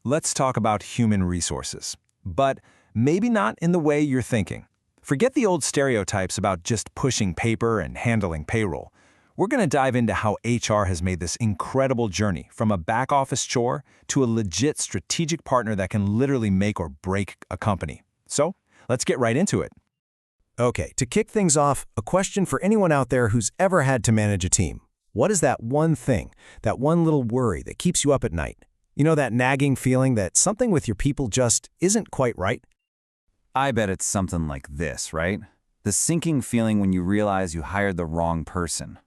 let's talk about human resources. But maybe not in the way you're thinking. Forget the old stereotypes about just pushing paper and handling payroll. We're going to dive into how HR has made this incredible journey from a back office chore to a legit strategic partner that can literally make or break a company. So, let's get right into it. Okay, to kick things off, a question for anyone out there who's ever had to manage a team. What is that one thing, that one little worry that keeps you up at night? You know, that nagging feeling that something with your people just isn't quite right? I bet it's something like this, right? The sinking feeling when you realize you hired the wrong person.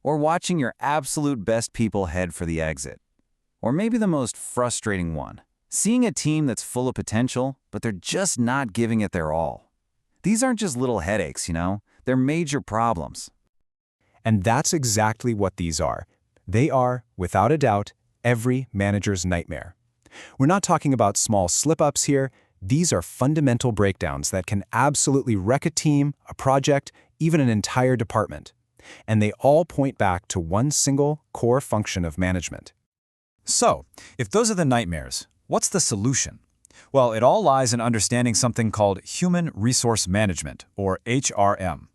Or watching your absolute best people head for the exit. Or maybe the most frustrating one, seeing a team that's full of potential, but they're just not giving it their all. These aren't just little headaches, they're major problems. And that's exactly what these are. They are, without a doubt, every manager's nightmare. We're not talking about small slip-ups here. These are fundamental breakdowns that can absolutely wreck a team, a project, even an entire department. And they all point back to one single core function of management. So, if those are the nightmares, what's the solution? Well, it all lies in understanding something called Human Resource Management, or HRM.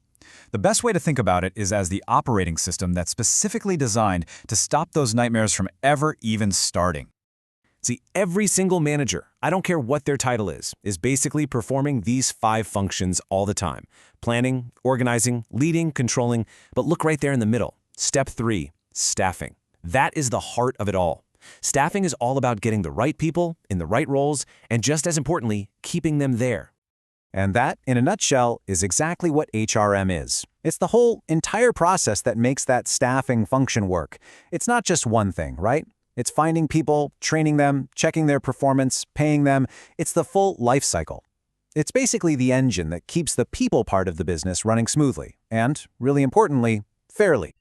The best way to think about it is as the operating system that's specifically designed to stop those nightmares from ever even starting. See, every single manager, I don't care what their title is basically performing these 5 functions all the time. Planning, organizing, leading, controlling, but look right there in the middle. Step 3, staffing. That is the heart of it all. Staffing is all about getting the right people in the right roles, and just as importantly, keeping them there. And that, in a nutshell, is exactly what HRM is. It's the whole entire process that makes that staffing function work. It's not just one thing, right? It's finding people, training them, checking their performance, paying them. It's the full life cycle. It's basically the engine that keeps the people part of the business running smoothly and, really importantly, fairly.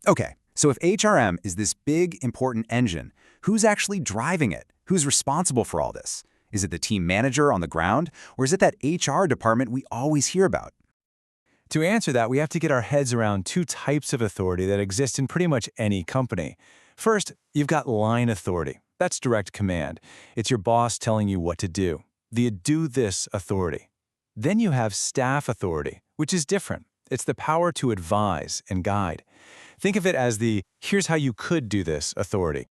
Okay, so if HRM is this big, important engine, who's actually driving it? Who's responsible for all this? Is it the team manager on the ground, or is it that HR department we always hear about? To answer that, we have to get our heads around 2 types of authority that exist in pretty much any company. First, you've got line authority. That's direct command. It's your boss telling you what to do. The do this authority. Then you have staff authority, which is different. It's the power to advise and guide. Think of it as the here's how you could do this authority.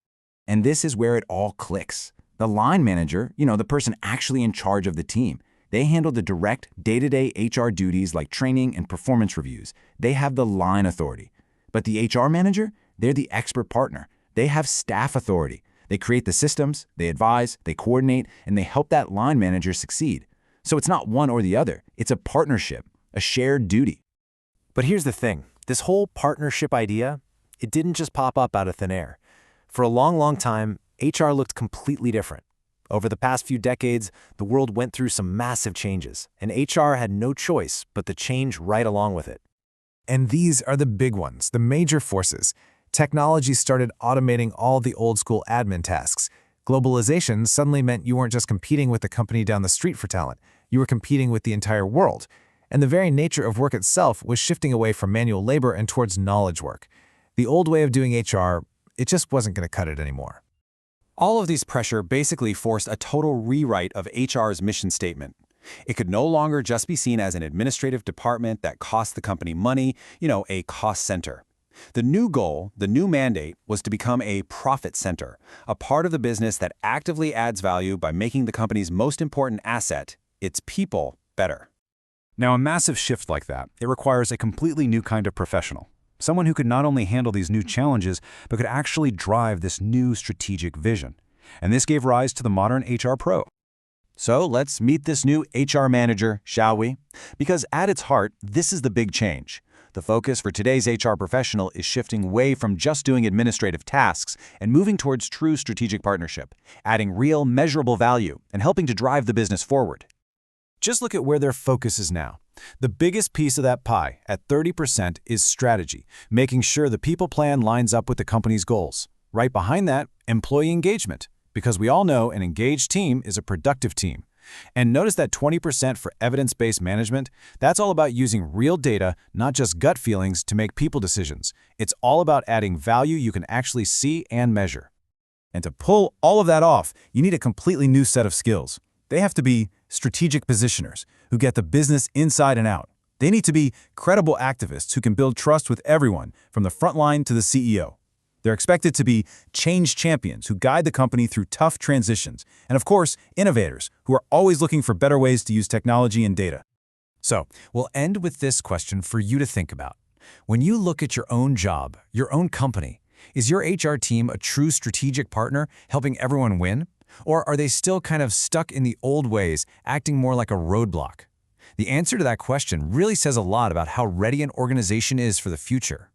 And this is where it all clicks. The line manager, the person actually in charge of the team, they handle the direct day-to-day HR duties like training and performance reviews. They have the line authority. But the HR manager, they're the expert partner. They have staff authority. They create the systems, they advise, they coordinate, and they help that line manager succeed. So it's not one or the other. It's a partnership, a shared duty. But here's the thing. This whole partnership idea, it didn't just pop up out of thin air. For a long, long time, HR looked completely different. Over the past few decades, the world went through some massive changes, and HR had no choice but to change right along with it. And these are the big ones, the major forces. Technology started automating all the old-school admin tasks. Globalization suddenly meant you weren't just competing with the company down the street for talent. You were competing with the entire world. And the very nature of work itself was shifting away from manual labor and towards knowledge work. The old way of doing HR, it just wasn't going to cut it anymore. All of these pressure basically forced a total rewrite of HR's mission statement. It could no longer just be seen as an administrative department that costs the company money, a cost center. The new goal, the new mandate, was to become a profit center, a part of the business that actively adds value by making the company's most important asset, its people, better. Now, a massive shift like that, it requires a completely new kind of professional. Someone who could not only handle these new challenges, but could actually drive this new strategic vision. And this gave rise to the modern HR pro. So let's meet this new HR manager, shall we? Because at its heart, this is the big change. The focus for today's HR professional is shifting away from just doing administrative tasks and moving towards true strategic partnership, adding real, measurable value and helping to drive the business forward. Just look at where their focus is now. The biggest piece of that pie, at 30%, is strategy, making sure the people plan lines up with the company's goals. Right behind that, employee engagement, because we all know an engaged team is a productive team. And notice that 20% for evidence-based management, that's all about using real data, not just gut feelings, to make people decisions. It's all about adding value you can actually see and measure. And to pull all of that off, you need a completely new set of skills. They have to be strategic positioners who get the business inside and out. They need to be credible activists who can build trust with everyone, from the front line to the CEO. They're expected to be change champions who guide the company through tough transitions. And of course, innovators who are always looking for better ways to use technology and data. So, we'll end with this question for you to think about. When you look at your own job, your own company, is your HR team a true strategic partner helping everyone win? Or are they still kind of stuck in the old ways, acting more like a roadblock? The answer to that question really says a lot about how ready an organization is for the future.